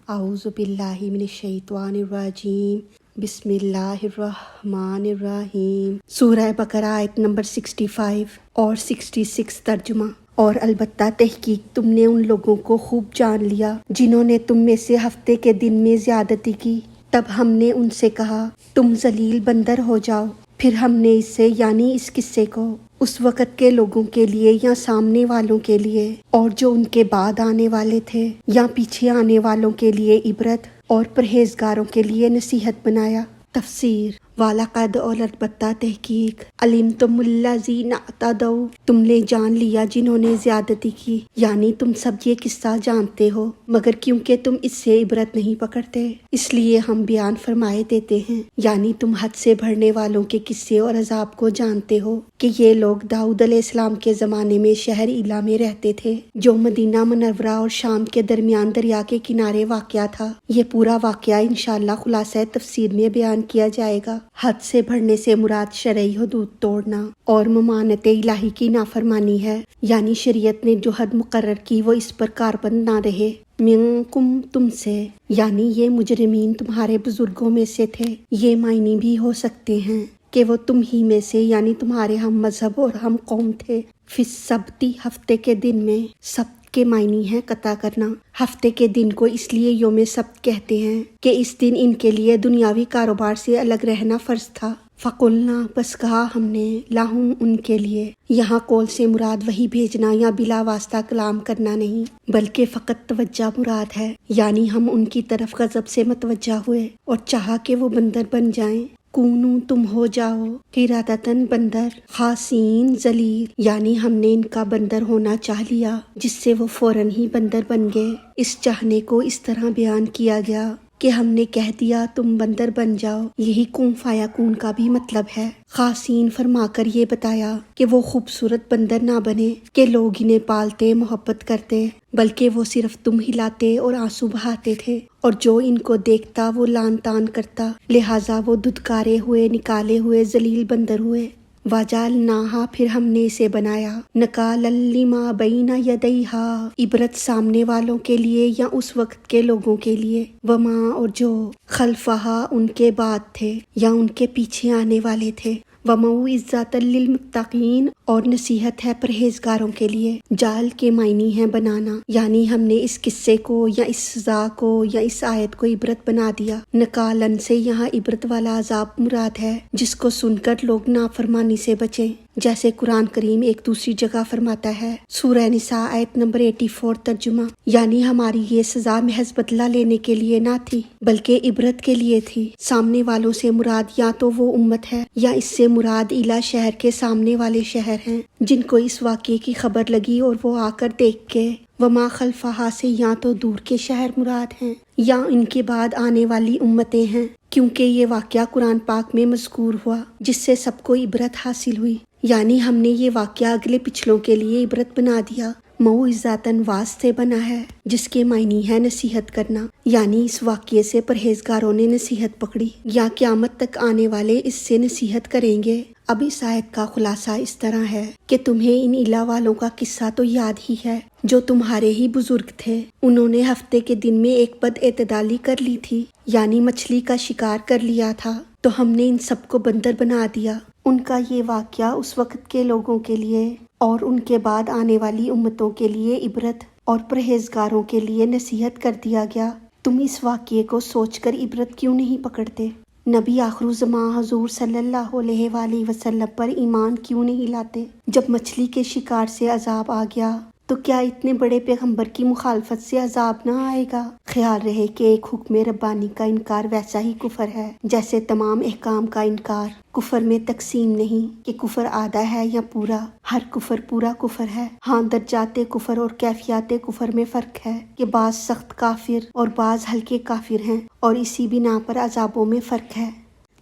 اعوذ باللہ من الشیطان الرجیم بسم اللہ الرحمن الرحیم۔ سورہ بقرہ آیت نمبر 65 اور 66 ترجمہ۔ اور البتہ تحقیق تم نے ان لوگوں کو خوب جان لیا جنہوں نے تم میں سے ہفتے کے دن میں زیادتی کی، تب ہم نے ان سے کہا تم ذلیل بندر ہو جاؤ۔ پھر ہم نے اسے یعنی اس قصے کو اس وقت کے لوگوں کے لیے یا سامنے والوں کے لیے اور جو ان کے بعد آنے والے تھے یا پیچھے آنے والوں کے لیے عبرت اور پرہیزگاروں کے لیے نصیحت بنایا۔ تفسیر۔ وَلَقَدْ اور البتہ تحقیق عَلِمْتُمُ الَّذِينَ اعْتَدَوْا تم نے جان لیا جنہوں نے زیادتی کی، یعنی تم سب یہ قصہ جانتے ہو مگر کیونکہ تم اس سے عبرت نہیں پکڑتے اس لیے ہم بیان فرمائے دیتے ہیں، یعنی تم حد سے بڑھنے والوں کے قصے اور عذاب کو جانتے ہو کہ یہ لوگ داؤد علیہ السلام کے زمانے میں شہر ایلا میں رہتے تھے جو مدینہ منورہ اور شام کے درمیان دریا کے کنارے واقع تھا۔ یہ پورا واقعہ انشاءاللہ خلاصہ تفسیر میں بیان کیا جائے گا۔ حد سے بڑھنے سے مراد شرعی حدود توڑنا اور ممانعت الہی کی نافرمانی ہے، یعنی شریعت نے جو حد مقرر کی وہ اس پر کاربند نہ رہے۔ منکم تم سے، یعنی یہ مجرمین تمہارے بزرگوں میں سے تھے۔ یہ معنی بھی ہو سکتے ہیں کہ وہ تم ہی میں سے یعنی تمہارے ہم مذہب اور ہم قوم تھے۔ فی السبتی ہفتے کے دن میں، سبت کے معنی ہے قطع کرنا۔ ہفتے کے دن کو اس لیے یوم سبت کہتے ہیں کہ اس دن ان کے لیے دنیاوی کاروبار سے الگ رہنا فرض تھا۔ فقلنا بس کہا ہم نے، لہم ان کے لیے، یہاں قول سے مراد وہی بھیجنا یا بلا واسطہ کلام کرنا نہیں بلکہ فقط توجہ مراد ہے، یعنی ہم ان کی طرف غضب سے متوجہ ہوئے اور چاہا کہ وہ بندر بن جائیں۔ کونو تم ہو جاؤ، قردۃً بندر، خاسئین ذلیل، یعنی ہم نے ان کا بندر ہونا چاہ لیا جس سے وہ فوراً ہی بندر بن گئے۔ اس چاہنے کو اس طرح بیان کیا گیا کہ ہم نے کہہ دیا تم بندر بن جاؤ، یہی کن فیکون کا بھی مطلب ہے۔ خاسئین فرما کر یہ بتایا کہ وہ خوبصورت بندر نہ بنے کہ لوگ انہیں پالتے محبت کرتے، بلکہ وہ صرف دم ہلاتے اور آنسو بہاتے تھے اور جو ان کو دیکھتا وہ لان تان کرتا، لہٰذا وہ دھتکارے ہوئے نکالے ہوئے ذلیل بندر ہوئے۔ وَجَعَلْنَاهَا پھر ہم نے اسے بنایا، نَكَالًا لِمَا بَيْنَ يَدَيْهَا عبرت سامنے والوں کے لیے یا اس وقت کے لوگوں کے لیے، وَمَا اور جو خَلْفَهَا ان کے بعد تھے یا ان کے پیچھے آنے والے تھے، وَمَوْعِظَةً لِّلْمُتَّقِينَ اور نصیحت ہے پرہیزگاروں کے لیے۔ جعل کے معنی ہے بنانا، یعنی ہم نے اس قصے کو یا اس سزا کو یا اس آیت کو عبرت بنا دیا۔ نکالن سے یہاں عبرت والا عذاب مراد ہے جس کو سن کر لوگ نافرمانی سے بچیں، جیسے قرآن کریم ایک دوسری جگہ فرماتا ہے۔ سورہ نساء آیت نمبر 84 ترجمہ، یعنی ہماری یہ سزا محض بدلہ لینے کے لیے نہ تھی بلکہ عبرت کے لیے تھی۔ سامنے والوں سے مراد یا تو وہ امت ہے یا اس سے مراد ایلا شہر کے سامنے والے شہر ہیں جن کو اس واقعے کی خبر لگی اور وہ آ کر دیکھ کے۔ وما خلفہا سے یا تو دور کے شہر مراد ہیں یا ان کے بعد آنے والی امتیں ہیں، کیونکہ یہ واقعہ قرآن پاک میں مذکور ہوا جس سے سب کو عبرت حاصل ہوئی، یعنی ہم نے یہ واقعہ اگلے پچھلوں کے لیے عبرت بنا دیا۔ موعظۃً واعظ سے بنا ہے جس کے معنی ہے نصیحت کرنا، یعنی اس واقعے سے پرہیزگاروں نے نصیحت پکڑی یا قیامت تک آنے والے اس سے نصیحت کریں گے۔ اب اس آیت کا خلاصہ اس طرح ہے کہ تمہیں ان ایلا والوں کا قصہ تو یاد ہی ہے جو تمہارے ہی بزرگ تھے۔ انہوں نے ہفتے کے دن میں ایک بد اعتدالی کر لی تھی، یعنی مچھلی کا شکار کر لیا تھا، تو ہم نے ان سب کو بندر بنا دیا۔ ان کا یہ واقعہ اس وقت کے لوگوں کے لیے اور ان کے بعد آنے والی امتوں کے لیے عبرت اور پرہیزگاروں کے لیے نصیحت کر دیا گیا۔ تم اس واقعے کو سوچ کر عبرت کیوں نہیں پکڑتے؟ نبی آخرالزماں حضور صلی اللہ علیہ وآلہ وسلم پر ایمان کیوں نہیں لاتے؟ جب مچھلی کے شکار سے عذاب آ گیا تو کیا اتنے بڑے پیغمبر کی مخالفت سے عذاب نہ آئے گا؟ خیال رہے کہ ایک حکم ربانی کا انکار ویسا ہی کفر ہے جیسے تمام احکام کا انکار۔ کفر میں تقسیم نہیں کہ کفر آدھا ہے یا پورا، ہر کفر پورا کفر ہے۔ ہاں درجات کفر اور کیفیات کفر میں فرق ہے کہ بعض سخت کافر اور بعض ہلکے کافر ہیں، اور اسی بنا پر عذابوں میں فرق ہے۔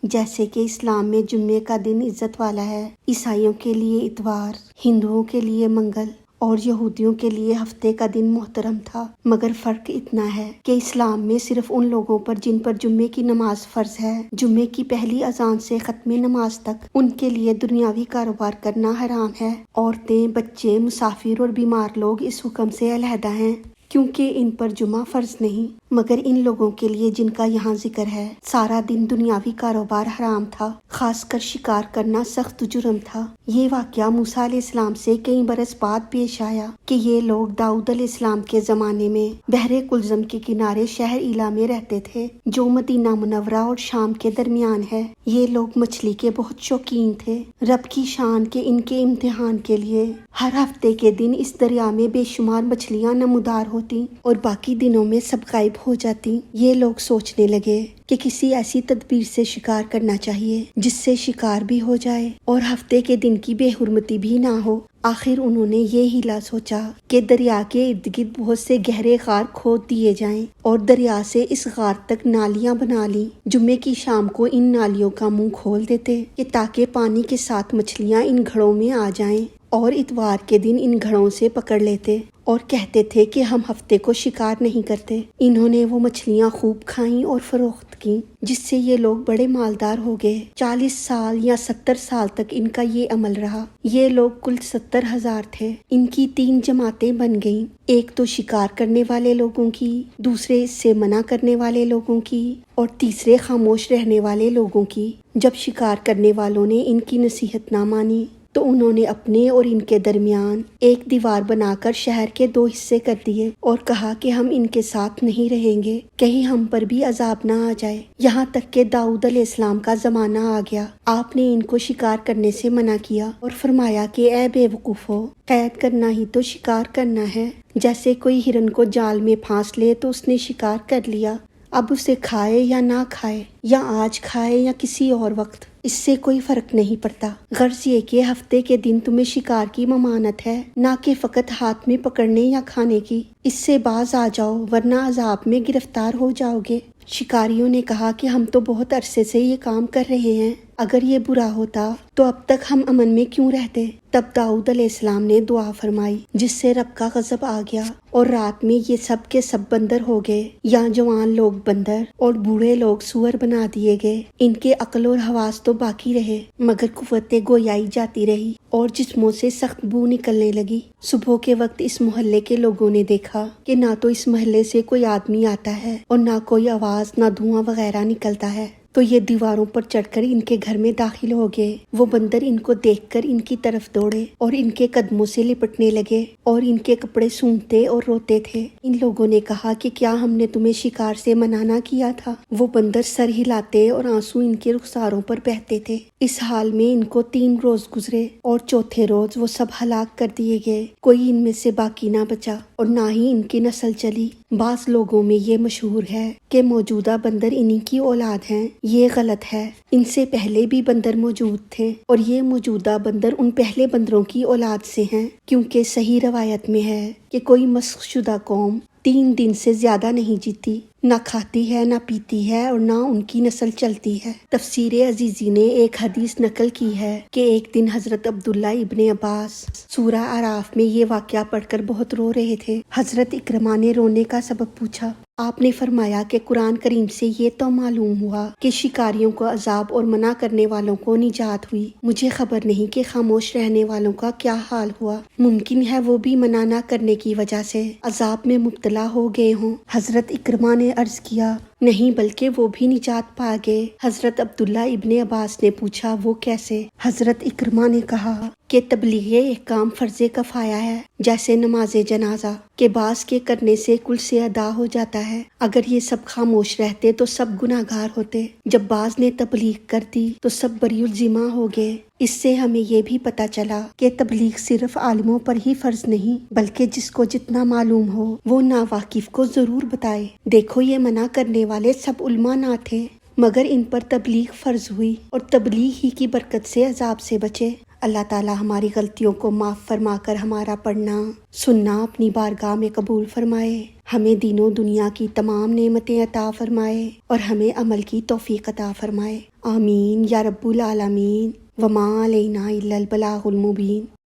جیسے کہ اسلام میں جمعے کا دن عزت والا ہے، عیسائیوں کے لیے اتوار، ہندوؤں کے لیے منگل اور یہودیوں کے لیے ہفتے کا دن محترم تھا، مگر فرق اتنا ہے کہ اسلام میں صرف ان لوگوں پر جن پر جمعے کی نماز فرض ہے، جمعے کی پہلی اذان سے ختم نماز تک، ان کے لیے دنیاوی کاروبار کرنا حرام ہے۔ عورتیں، بچے، مسافر اور بیمار لوگ اس حکم سے علیحدہ ہیں کیونکہ ان پر جمعہ فرض نہیں۔ مگر ان لوگوں کے لیے جن کا یہاں ذکر ہے سارا دن دنیاوی کاروبار حرام تھا، خاص کر شکار کرنا سخت جرم تھا۔ یہ واقعہ موسیٰ علیہ السلام سے کئی برس بعد پیش آیا کہ یہ لوگ داؤد علیہ السلام کے زمانے میں بحر کلزم کے کنارے شہر ایلا میں رہتے تھے، جو مدینہ منورہ اور شام کے درمیان ہے۔ یہ لوگ مچھلی کے بہت شوقین تھے۔ رب کی شان کے ان کے امتحان کے لیے ہر ہفتے کے دن اس دریا میں بے شمار مچھلیاں نمودار ہوتی اور باقی دنوں میں سب غائب ہو جاتی۔ یہ لوگ سوچنے لگے کہ کسی ایسی تدبیر سے شکار کرنا چاہیے جس سے شکار بھی ہو جائے اور ہفتے کے دن کی بے حرمتی بھی نہ ہو۔ آخر انہوں نے یہ ہیلا سوچا کہ دریا کے ارد گرد بہت سے گہرے غار کھود دیے جائیں اور دریا سے اس غار تک نالیاں بنا لی۔ جمعے کی شام کو ان نالیوں کا منہ کھول دیتے کہ تاکہ پانی کے ساتھ مچھلیاں ان گھڑوں میں آ جائیں، اور اتوار کے دن ان گھڑوں سے پکڑ لیتے اور کہتے تھے کہ ہم ہفتے کو شکار نہیں کرتے۔ انہوں نے وہ مچھلیاں خوب کھائیں اور فروخت کیں، جس سے یہ لوگ بڑے مالدار ہو گئے۔ 40 سال یا 70 سال تک ان کا یہ عمل رہا۔ یہ لوگ کل 70,000 تھے۔ ان کی 3 جماعتیں بن گئیں، ایک تو شکار کرنے والے لوگوں کی، دوسرے اس سے منع کرنے والے لوگوں کی، اور تیسرے خاموش رہنے والے لوگوں کی۔ جب شکار کرنے والوں نے ان کی نصیحت نہ مانی تو انہوں نے اپنے اور ان کے درمیان ایک دیوار بنا کر شہر کے 2 حصے کر دیے اور کہا کہ ہم ان کے ساتھ نہیں رہیں گے، کہیں ہم پر بھی عذاب نہ آ جائے۔ یہاں تک کہ داؤد علیہ السلام کا زمانہ آ گیا۔ آپ نے ان کو شکار کرنے سے منع کیا اور فرمایا کہ اے بے وقوفو، قید کرنا ہی تو شکار کرنا ہے۔ جیسے کوئی ہرن کو جال میں پھانس لے تو اس نے شکار کر لیا، اب اسے کھائے یا نہ کھائے، یا آج کھائے یا کسی اور وقت، اس سے کوئی فرق نہیں پڑتا۔ غرض یہ کہ ہفتے کے دن تمہیں شکار کی ممانت ہے، نہ کہ فقط ہاتھ میں پکڑنے یا کھانے کی۔ اس سے باز آ جاؤ ورنہ عذاب میں گرفتار ہو جاؤ گے۔ شکاریوں نے کہا کہ ہم تو بہت عرصے سے یہ کام کر رہے ہیں، اگر یہ برا ہوتا تو اب تک ہم امن میں کیوں رہتے؟ تب داؤد علیہ السلام نے دعا فرمائی جس سے رب کا غضب آ گیا، اور رات میں یہ سب کے سب بندر ہو گئے، یا جوان لوگ بندر اور بوڑھے لوگ سور بنا دیے گئے۔ ان کے عقل اور حواس تو باقی رہے، مگر قوت گویائی جاتی رہی اور جسموں سے سخت بو نکلنے لگی۔ صبح کے وقت اس محلے کے لوگوں نے دیکھا کہ نہ تو اس محلے سے کوئی آدمی آتا ہے اور نہ کوئی آواز، نہ دھواں وغیرہ نکلتا ہے، تو یہ دیواروں پر چڑھ کر ان کے گھر میں داخل ہو گئے۔ وہ بندر ان کو دیکھ کر ان کی طرف دوڑے اور ان کے قدموں سے لپٹنے لگے اور ان کے کپڑے سونگھتے اور روتے تھے۔ ان لوگوں نے کہا کہ کیا ہم نے تمہیں شکار سے منع نہ کیا تھا؟ وہ بندر سر ہلاتے اور آنسو ان کے رخساروں پر بہتے تھے۔ اس حال میں ان کو 3 روز گزرے اور چوتھے روز وہ سب ہلاک کر دیے گئے، کوئی ان میں سے باقی نہ بچا اور نہ ہی ان کی نسل چلی۔ بعض لوگوں میں یہ مشہور ہے کہ موجودہ بندر انہی کی اولاد ہیں۔ یہ غلط ہے، ان سے پہلے بھی بندر موجود تھے اور یہ موجودہ بندر ان پہلے بندروں کی اولاد سے ہیں، کیونکہ صحیح روایت میں ہے کہ کوئی مسخ شدہ قوم 3 دن سے زیادہ نہیں جیتی، نہ کھاتی ہے، نہ پیتی ہے، اور نہ ان کی نسل چلتی ہے۔ تفسیر عزیزی نے ایک حدیث نقل کی ہے کہ ایک دن حضرت عبداللہ ابن عباس سورہ اعراف میں یہ واقعہ پڑھ کر بہت رو رہے تھے۔ حضرت اکرمہ نے رونے کا سبب پوچھا۔ آپ نے فرمایا کہ قرآن کریم سے یہ تو معلوم ہوا کہ شکاریوں کو عذاب اور منع کرنے والوں کو نجات ہوئی، مجھے خبر نہیں کہ خاموش رہنے والوں کا کیا حال ہوا، ممکن ہے وہ بھی منع نہ کرنے کی وجہ سے عذاب میں مبتلا ہو گئے ہوں۔ حضرت اکرمہ نے عرض کیا، نہیں بلکہ وہ بھی نجات پا گئے۔ حضرت عبداللہ ابن عباس نے پوچھا، وہ کیسے؟ حضرت اکرمہ نے کہا کہ تبلیغ احکام فرض کفایہ ہے، جیسے نماز جنازہ کے بعض کے کرنے سے کل سے ادا ہو جاتا ہے۔ اگر یہ سب خاموش رہتے تو سب گناہگار ہوتے، جب بعض نے تبلیغ کر دی تو سب بری الذمہ ہو گئے۔ اس سے ہمیں یہ بھی پتہ چلا کہ تبلیغ صرف عالموں پر ہی فرض نہیں، بلکہ جس کو جتنا معلوم ہو وہ ناواقف کو ضرور بتائے۔ دیکھو یہ منع کرنے والے سب علماء نہ تھے، مگر ان پر تبلیغ فرض ہوئی اور تبلیغ ہی کی برکت سے عذاب سے بچے۔ اللہ تعالی ہماری غلطیوں کو معاف فرما کر ہمارا پڑھنا سننا اپنی بارگاہ میں قبول فرمائے، ہمیں دین و دنیا کی تمام نعمتیں عطا فرمائے اور ہمیں عمل کی توفیق عطا فرمائے۔ آمین یا رب العالمین۔ وما علینا الا البلاغ المبین۔